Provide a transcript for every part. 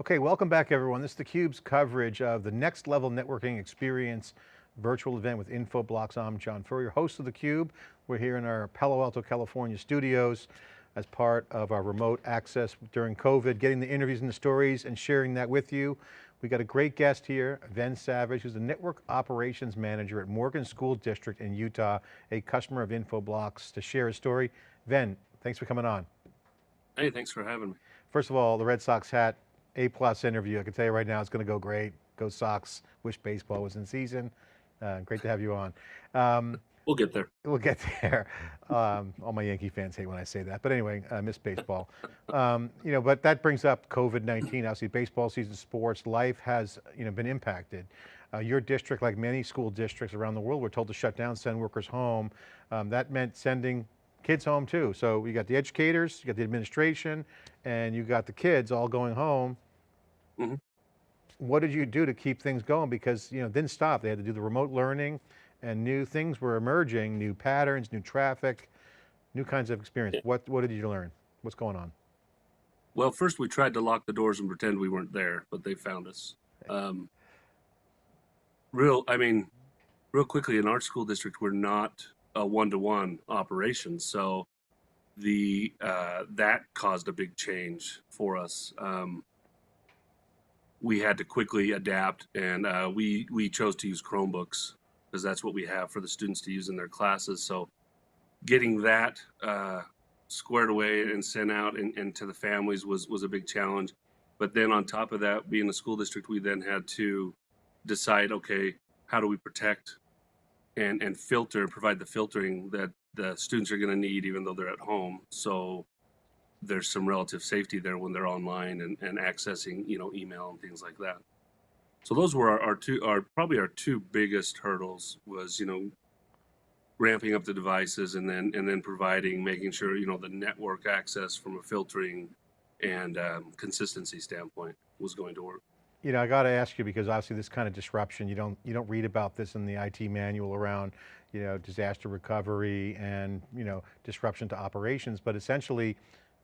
Okay, welcome back everyone. This is theCUBE's coverage of the Next Level Networking Experience virtual event with Infoblox. I'm John Furrier, host of theCUBE. We're here in our Palo Alto, California studios as part of our remote access during COVID, getting the interviews and the stories and sharing that with you. We got a great guest here, Ven Savage, who's the Network Operations Manager at Morgan School District in Utah, a customer of Infoblox, to share his story. Ven, thanks for coming on. Hey, thanks for having me. First of all, the Red Sox hat, A+ interview. I can tell you right now, it's going to go great. Go Sox. Wish baseball was in season. Great to have you on. We'll get there. We'll get there. All my Yankee fans hate when I say that, but anyway, I miss baseball. But that brings up COVID-19. Obviously, baseball season, sports, life has been impacted. Your district, like many school districts around the world, were told to shut down, send workers home. That meant sending kids home too. So you got the educators, you got the administration, and you got the kids all going home. Mm-hmm. What did you do to keep things going? Because it didn't stop. They had to do the remote learning, and new things were emerging, new patterns, new traffic, new kinds of experience. Yeah. What did you learn? What's going on? Well, first we tried to lock the doors and pretend we weren't there, but they found us. Real quickly, in our school district, we're not a one-to-one operation, so that caused a big change for us. We had to quickly adapt, and we chose to use Chromebooks because that's what we have for the students to use in their classes. So getting that squared away and sent out and to the families was a big challenge. But then on top of that, being a school district, we then had to decide, okay, how do we protect and filter and provide the filtering that the students are going to need even though they're at home. So there's some relative safety there when they're online and accessing, email and things like that. So those were probably our two biggest hurdles was, ramping up the devices and then making sure, the network access from a filtering and consistency standpoint was going to work. I got to ask you, because obviously this kind of disruption, you don't read about this in the IT manual around, disaster recovery and, disruption to operations, but essentially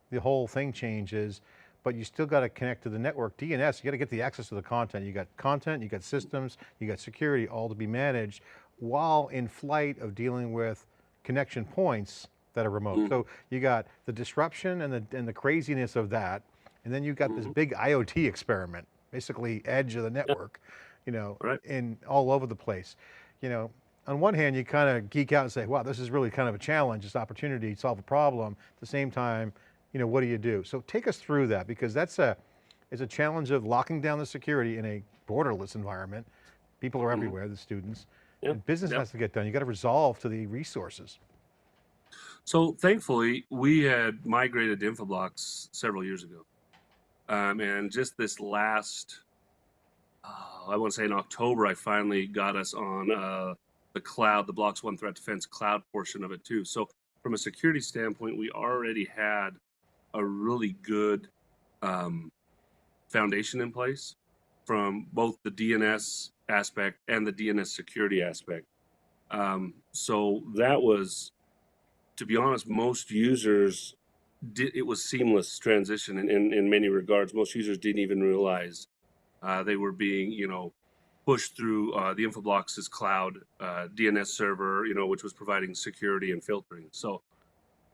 the whole thing changes, but you still got to connect to the network. DNS, you got to get the access to the content. You got content, you got systems, you got security, all to be managed while in flight of dealing with connection points that are remote. So you got the disruption and the craziness of that, and then you got this big IoT experiment, basically edge of the network, Right. in all over the place. On one hand, you kind of geek out and say, wow, this is really kind of a challenge, this opportunity to solve a problem. At the same time, what do you do? So take us through that, because it's a challenge of locking down the security in a borderless environment. People are everywhere, the students. Yep. And business has to get done. You got to resolve to the resources. So thankfully, we had migrated to Infoblox several years ago. And just this last, I want to say in October, I finally got us on the cloud, the Blox One Threat Defense cloud portion of it too. So from a security standpoint, we already had a really good foundation in place from both the DNS aspect and the DNS security aspect. So that was, to be honest, most users it was seamless transition in many regards. Most users didn't even realize they were being, pushed through the Infoblox's cloud DNS server, which was providing security and filtering. So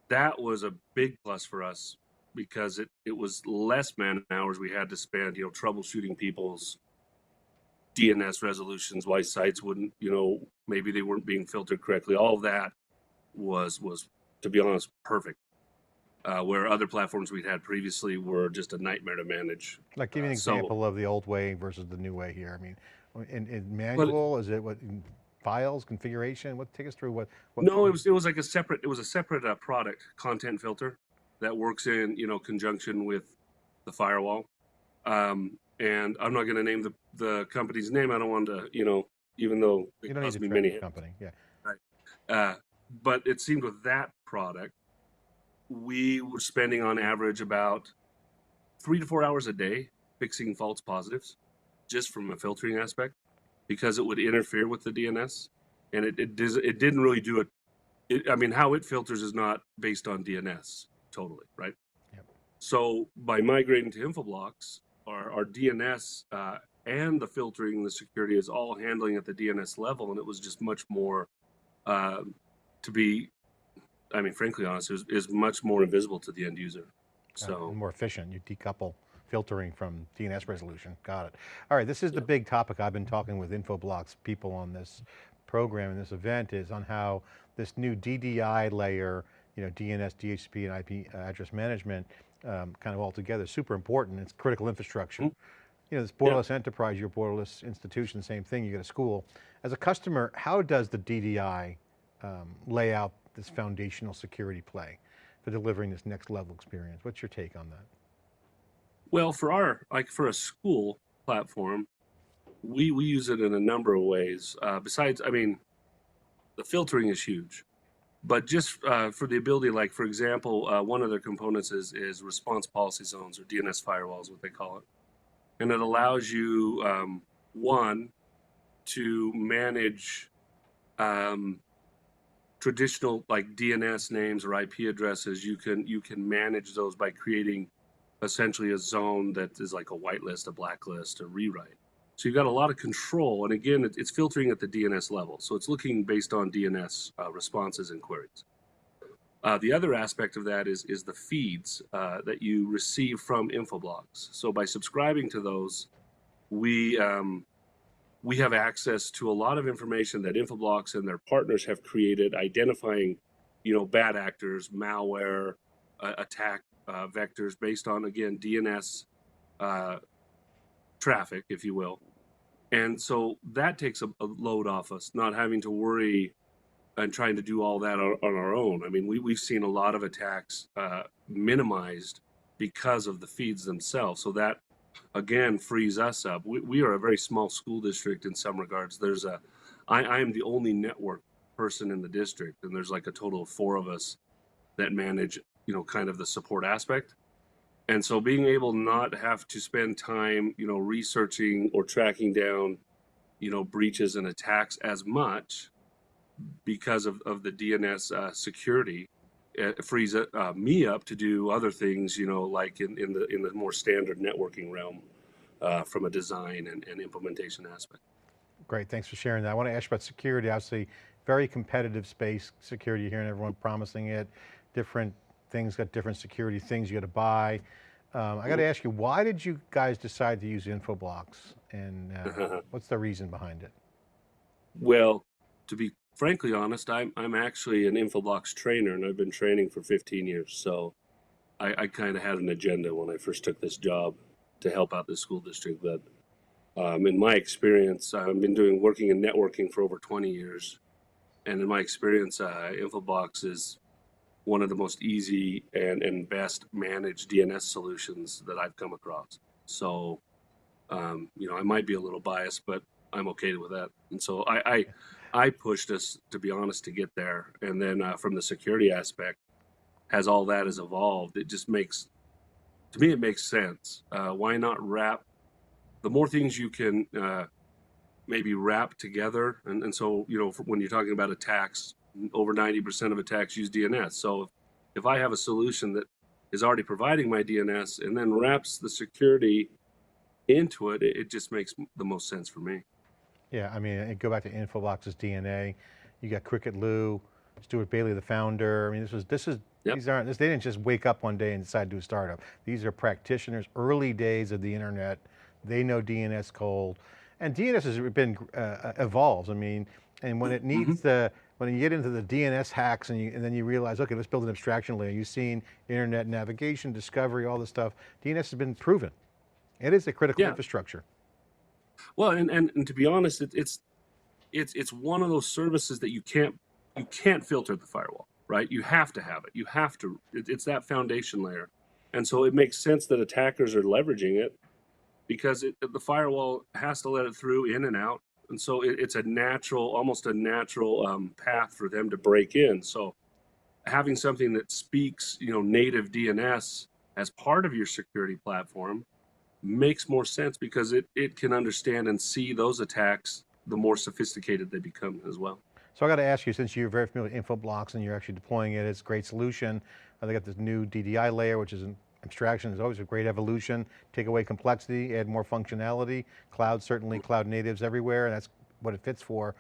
that was a big plus for us because it was less man hours we had to spend, troubleshooting people's DNS resolutions, why sites wouldn't, maybe they weren't being filtered correctly. All of that was, to be honest, perfect. Where other platforms we'd had previously were just a nightmare to manage. Like, give me an example of the old way versus the new way here. I mean, in manual, is it what, in files, configuration? Take us through what? No, it was like a separate product, content filter, that works in, conjunction with the firewall. And I'm not going to name the company's name. I don't want to, even though it cost me many company, yeah. Right. But it seemed with that product, we were spending on average about 3 to 4 hours a day fixing false positives, just from a filtering aspect, because it would interfere with the DNS, and it didn't really do I mean, how it filters is not based on DNS totally, right? Yep. So by migrating to Infoblox, our DNS and the filtering, the security is all handling at the DNS level, and it was just much more, uh, to be, I mean, frankly honest, is much more invisible to the end user. So And more efficient. You decouple filtering from DNS resolution. Got it. All right, this is the big topic I've been talking with Infoblox people on this program and this event is on how this new DDI layer, DNS, DHCP, and IP address management, kind of all together, super important. It's critical infrastructure. This borderless enterprise, your borderless institution, same thing, you get a school. As a customer, how does the DDI lay out this foundational security play for delivering this next level experience? What's your take on that? well, for a school platform, we use it in a number of ways. Besides, I mean, the filtering is huge, but just for the ability, like for example, one of their components is response policy zones, or DNS firewalls, what they call it, and it allows you one to manage traditional like DNS names or IP addresses. You can manage those by creating essentially a zone that is like a whitelist, a blacklist, a rewrite. So you've got a lot of control. And again, it's filtering at the DNS level. So it's looking based on DNS responses and queries. The other aspect of that is the feeds that you receive from Infoblox. So by subscribing to those, we have access to a lot of information that Infoblox and their partners have created, identifying, bad actors, malware, attack vectors based on, again, DNS traffic, if you will. And so that takes a load off us, not having to worry and trying to do all that on our own. I mean, we've seen a lot of attacks minimized because of the feeds themselves. So that, again, frees us up. We are a very small school district in some regards. I am the only network person in the district, and there's like a total of 4 of us that manage, kind of the support aspect. And so being able not have to spend time, researching or tracking down, breaches and attacks as much because of the DNS security, it frees me up to do other things, like in the more standard networking realm from a design and implementation aspect. Great, thanks for sharing that. I want to ask you about security. Obviously, very competitive space, security. You're hearing everyone promising it. Different things got different security things you got to buy. I got to ask you, why did you guys decide to use Infoblox, and what's the reason behind it? Well, to be frankly honest, I'm actually an Infoblox trainer, and I've been training for 15 years. So I kind of had an agenda when I first took this job to help out the school district. But in my experience, I've been working in networking for over 20 years. And in my experience, Infoblox is one of the most easy and best managed DNS solutions that I've come across. So, I might be a little biased, but I'm okay with that. And so I pushed us, to be honest, to get there. And then from the security aspect, as all that has evolved, it just makes, to me, it makes sense. Why not wrap the more things you can maybe wrap together? And so, when you're talking about attacks, over 90% of attacks use DNS. So if I have a solution that is already providing my DNS and then wraps the security into it, it just makes the most sense for me. Yeah, I mean, go back to Infoblox's DNA. You got Cricket Lou, Stuart Bailey, the founder. I mean, they didn't just wake up one day and decide to do a startup. These are practitioners, early days of the internet. They know DNS cold, and DNS has been evolves. I mean, and when it needs when you get into the DNS hacks and then you realize, okay, let's build an abstraction layer. You've seen internet navigation, discovery, all this stuff. DNS has been proven. It is a critical infrastructure. Well, and to be honest, it's one of those services that you can't filter the firewall, right? You have to have it. You have to. It's that foundation layer, and so it makes sense that attackers are leveraging it because the firewall has to let it through in and out, and so it's almost a natural path for them to break in. So having something that speaks, native DNS as part of your security platform makes more sense because it can understand and see those attacks the more sophisticated they become as well. So I got to ask you, since you're very familiar with Infoblox and you're actually deploying it, it's a great solution. They got this new DDI layer, which is an abstraction, is always a great evolution. Take away complexity, add more functionality. Cloud, certainly cloud natives everywhere, and that's what it fits for.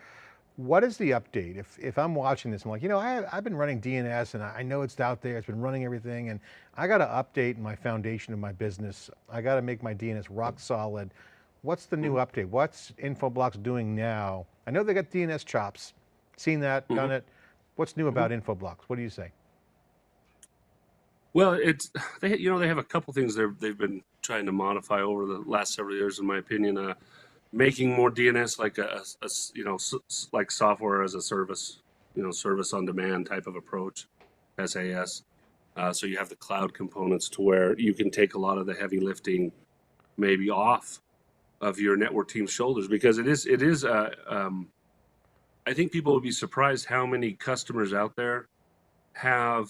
What is the update? If I'm watching this, I'm like, I've been running DNS and I know it's out there, it's been running everything, and I got to update my foundation of my business. I got to make my DNS rock solid. What's the new update? What's Infoblox doing now? I know they got DNS chops. Seen that, done it. What's new about Infoblox? What do you say? Well, they have a couple things they've been trying to modify over the last several years, in my opinion. Making more DNS like like software as a service, service on demand type of approach, SAS. So you have the cloud components to where you can take a lot of the heavy lifting maybe off of your network team's shoulders, because it is. I think people would be surprised how many customers out there have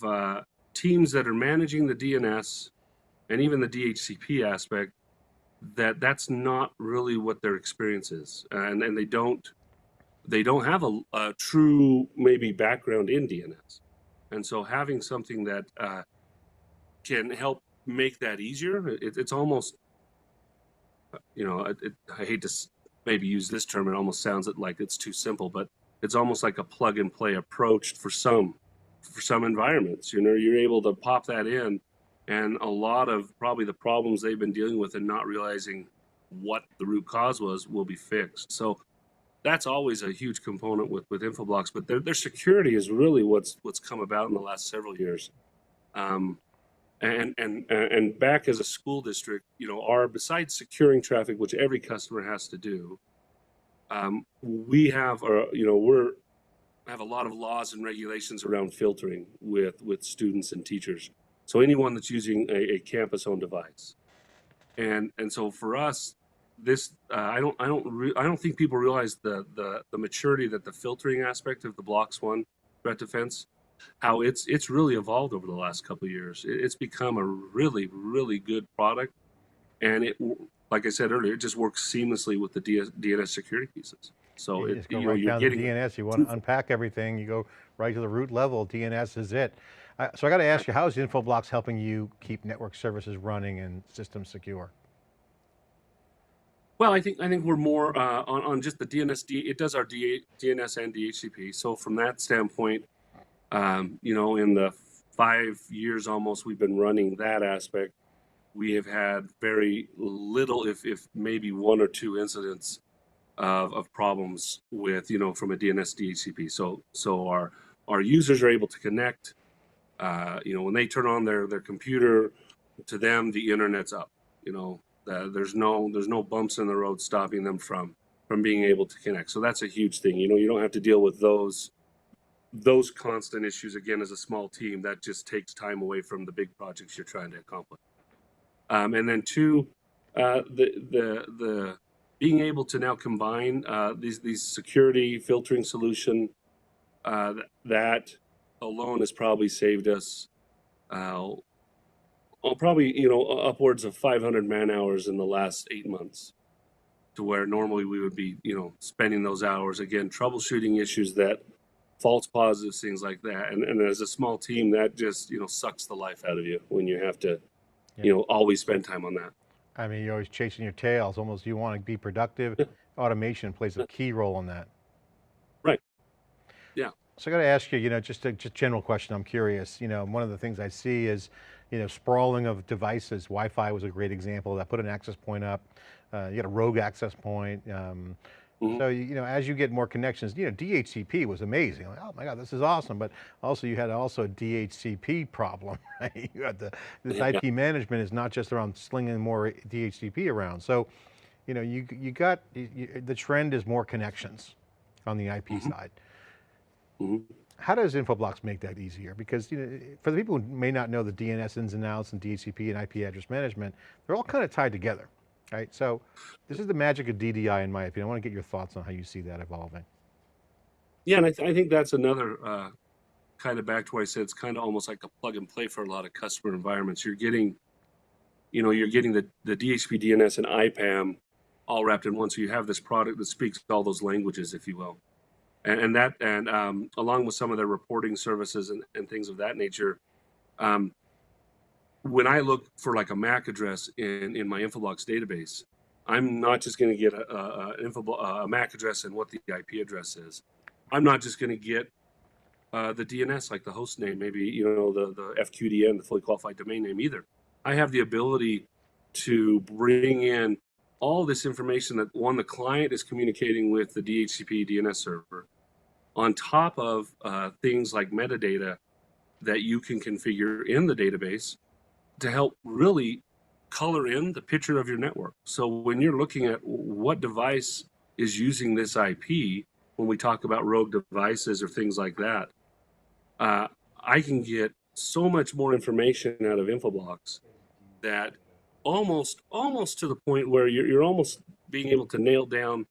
teams that are managing the DNS and even the DHCP aspect. That's not really what their experience is, and they don't have a true maybe background in DNS, and so having something that can help make that easier, it's almost, I hate to maybe use this term, it almost sounds like it's too simple, but it's almost like a plug and play approach for some environments. You're able to pop that in. And a lot of probably the problems they've been dealing with and not realizing what the root cause was will be fixed. So that's always a huge component with Infoblox, but their security is really what's come about in the last several years. And back as a school district, besides securing traffic, which every customer has to do, we have have a lot of laws and regulations around filtering with students and teachers. So anyone that's using a campus-owned device, and so for us, this I don't think people realize the maturity that the filtering aspect of the Blox One threat defense, how it's really evolved over the last couple of years. It's become a really, really good product, and like I said earlier, it just works seamlessly with the DNS security pieces. So You just go right down to DNS. You want to unpack everything, you go right to the root level. DNS is it. So I got to ask you, how is Infoblox helping you keep network services running and systems secure? Well, I think we're more on just the DNS. It does our DNS and DHCP. So from that standpoint, in the 5 years almost we've been running that aspect, we have had very little, if maybe one or two incidents of problems with, from a DNS DHCP. So our users are able to connect. When they turn on their computer, to them the internet's up. There's no bumps in the road stopping them from being able to connect. So that's a huge thing. You don't have to deal with those constant issues again as a small team. That just takes time away from the big projects you're trying to accomplish. And then two, the being able to now combine these security filtering solution, that alone has probably saved us probably upwards of 500 man hours in the last 8 months, to where normally we would be spending those hours again troubleshooting issues, that false positives, things like that, and as a small team that just sucks the life out of you when you have to always spend time on that. I mean, you're always chasing your tails. Almost, you want to be productive. Yeah. Automation plays a key role in that. Right. Yeah. So I got to ask you, just a general question. I'm curious. One of the things I see is, sprawling of devices. Wi-Fi was a great example. That put an access point up. You got a rogue access point. So as you get more connections, DHCP was amazing. Like, oh my God, this is awesome. But also you had a DHCP problem, right? You had this IP management is not just around slinging more DHCP around. So, the trend is more connections on the IP side. How does Infoblox make that easier? Because for the people who may not know the DNS ins and outs and DHCP and IP address management, they're all kind of tied together. Right, so this is the magic of DDI, in my opinion. I want to get your thoughts on how you see that evolving. Yeah, and I think that's another kind of back to what I said. It's kind of almost like a plug and play for a lot of customer environments. You're getting, the DHCP, DNS, and IPAM all wrapped in one. So you have this product that speaks all those languages, if you will. and along with some of their reporting services and things of that nature. Um, when I look for like a MAC address in my Infoblox database, I'm not just going to get a MAC address and what the IP address is. I'm not just going to get the DNS, like the host name, maybe, the FQDN, the fully qualified domain name either. I have the ability to bring in all this information that the client is communicating with the DHCP DNS server on top of things like metadata that you can configure in the database to help really color in the picture of your network. So when you're looking at what device is using this IP, when we talk about rogue devices or things like that, I can get so much more information out of Infoblox that almost to the point where you're almost being able to nail down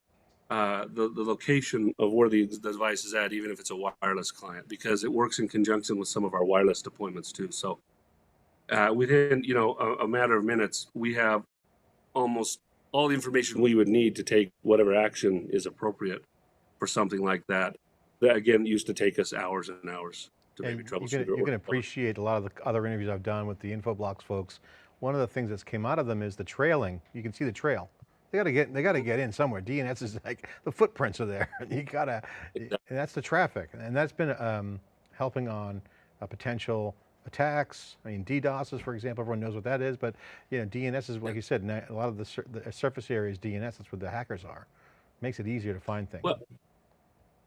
the location of where the device is at, even if it's a wireless client, because it works in conjunction with some of our wireless deployments too. So within a matter of minutes, we have almost all the information we would need to take whatever action is appropriate for something like that. That again used to take us hours and hours to maybe troubleshoot. You can appreciate a lot of the other interviews I've done with the Infoblox folks. One of the things that's came out of them is the trailing. You can see the trail. They got to get in somewhere. DNS is like the footprints are there. And that's the traffic, and that's been helping on potential attacks. I mean, DDoSes, for example, everyone knows what that is, but DNS is, like you said, a lot of the surface area is DNS. That's where the hackers are. Makes it easier to find things.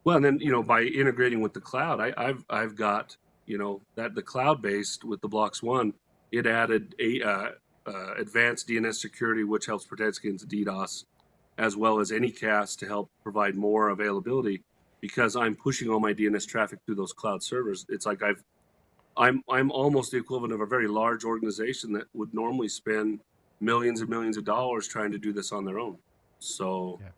Well, and then by integrating with the cloud, I've got that the cloud-based with the Blox One, it added advanced DNS security, which helps protect against DDoS, as well as Anycast to help provide more availability. Because I'm pushing all my DNS traffic through those cloud servers, it's like I'm almost the equivalent of a very large organization that would normally spend millions and millions of dollars trying to do this on their own. So. Yeah.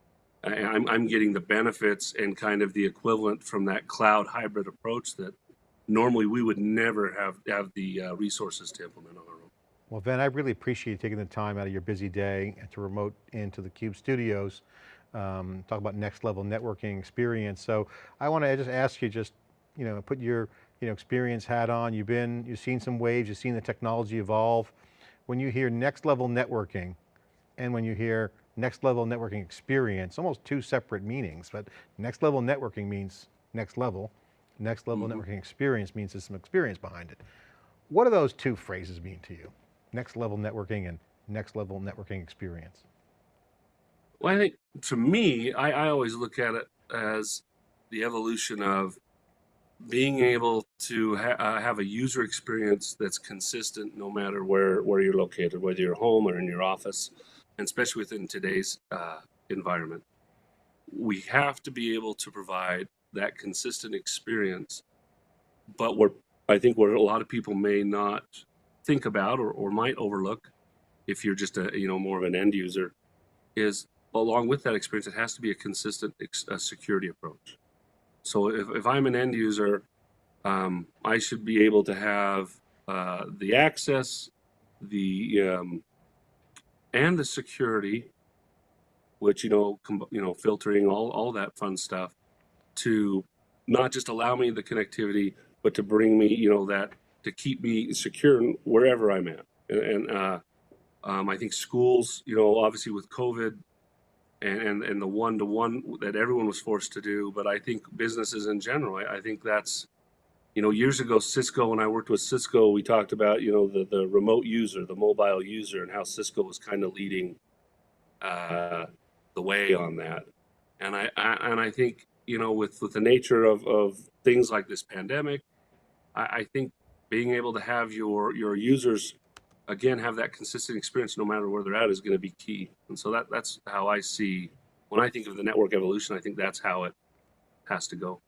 I'm getting the benefits and kind of the equivalent from that cloud hybrid approach that normally we would never have the resources to implement on our own. Well, Ben, I really appreciate you taking the time out of your busy day and to remote into the Cube studios, talk about next level networking experience. So I want to just ask you, put your experience hat on. You've seen some waves, you've seen the technology evolve. When you hear next level networking, and when you hear next level networking experience, almost two separate meanings, but next level networking means next level networking experience means there's some experience behind it. What do those two phrases mean to you? Next level networking and next level networking experience. Well, I think to me, I always look at it as the evolution of being able to have a user experience that's consistent no matter where you're located, whether you're home or in your office, and especially within today's environment. We have to be able to provide that consistent experience, but I think where a lot of people may not think about or might overlook, if you're just more of an end user, is along with that experience, it has to be a consistent security approach. So if I'm an end user, I should be able to have the access, and the security, which filtering all that fun stuff, to not just allow me the connectivity, but to bring me that to keep me secure wherever I'm at. And I think schools, obviously with COVID and the one-to-one that everyone was forced to do, but I think businesses in general, I think that's, years ago, Cisco, when I worked with Cisco, we talked about, the remote user, the mobile user, and how Cisco was kind of leading the way on that. And I think, with the nature of things like this pandemic, I think being able to have your users, again, have that consistent experience no matter where they're at is going to be key. And so that's how I see, when I think of the network evolution, I think that's how it has to go.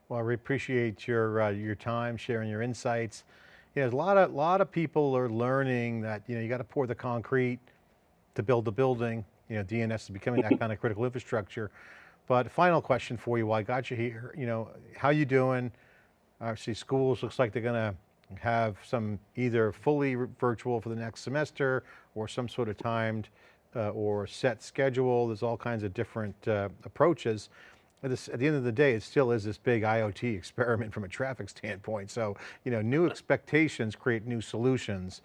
Well, we appreciate your time, sharing your insights. There's a lot of people are learning that you got to pour the concrete to build the building. DNS is becoming that kind of critical infrastructure. But final question for you, while I got you here, how you doing? Obviously, schools looks like they're going to have some either fully virtual for the next semester or some sort of timed or set schedule. There's all kinds of different approaches. at the end of the day, it still is this big IoT experiment from a traffic standpoint. So, new expectations create new solutions.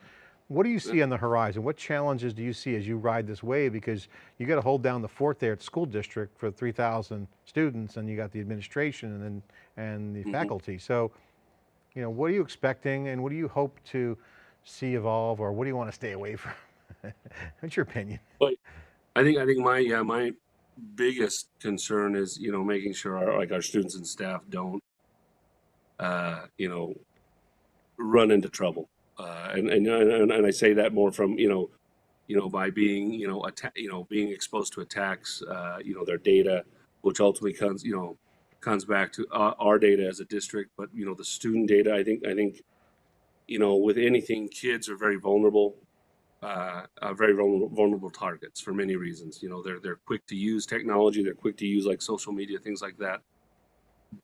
What do you see on the horizon? What challenges do you see as you ride this wave? Because you got to hold down the fort there at school district for 3,000 students, and you got the administration and the faculty. So, what are you expecting, and what do you hope to see evolve, or what do you want to stay away from? What's your opinion? But I think my biggest concern is making sure our students and staff don't run into trouble. And I say that more from by being being exposed to attacks, their data, which ultimately comes back to our data as a district, but the student data. I think with anything, kids are very vulnerable. Very vulnerable targets for many reasons. They're quick to use technology. They're quick to use like social media, things like that.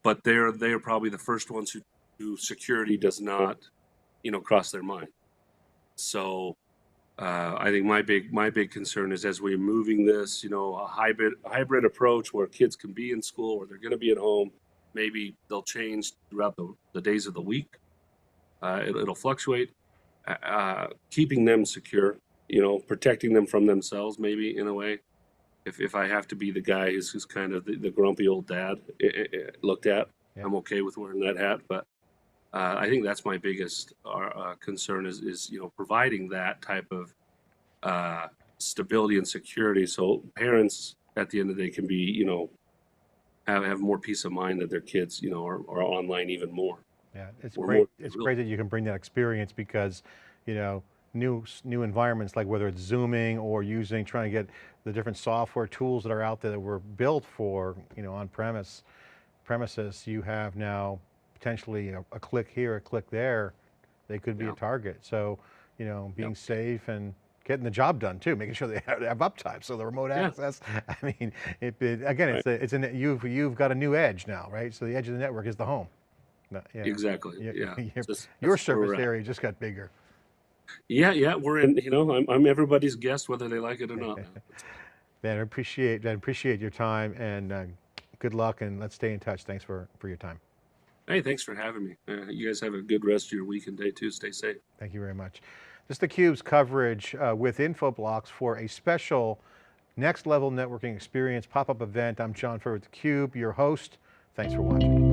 But they are probably the first ones who security does not cross their mind. So I think my big concern is, as we're moving this, a hybrid approach where kids can be in school or they're going to be at home. Maybe they'll change throughout the days of the week. It'll fluctuate. Keeping them secure, protecting them from themselves, maybe in a way. If I have to be the guy who's kind of the grumpy old dad looked at, yeah. I'm okay with wearing that hat. But I think that's my biggest concern is providing that type of stability and security, so parents at the end of the day can be have more peace of mind that their kids are online even more. Yeah, it's great. It's great that you can bring that experience, because, new environments, like whether it's Zooming or trying to get the different software tools that are out there that were built for, on premises, you have now potentially a click here, a click there, they could be a target. So, being safe and getting the job done too, making sure they have uptime. So the remote access, I mean, again, you've got a new edge now, right? So the edge of the network is the home. Exactly. Your service area just got bigger. Yeah. We're in. I'm everybody's guest, whether they like it or not. Man, I appreciate your time, and good luck, and let's stay in touch. Thanks for your time. Hey, thanks for having me. You guys have a good rest of your week and day too. Stay safe. Thank you very much. This is theCUBE's coverage with Infoblox for a special Next Level Networking Experience pop-up event. I'm John Furrier with theCUBE, your host. Thanks for watching.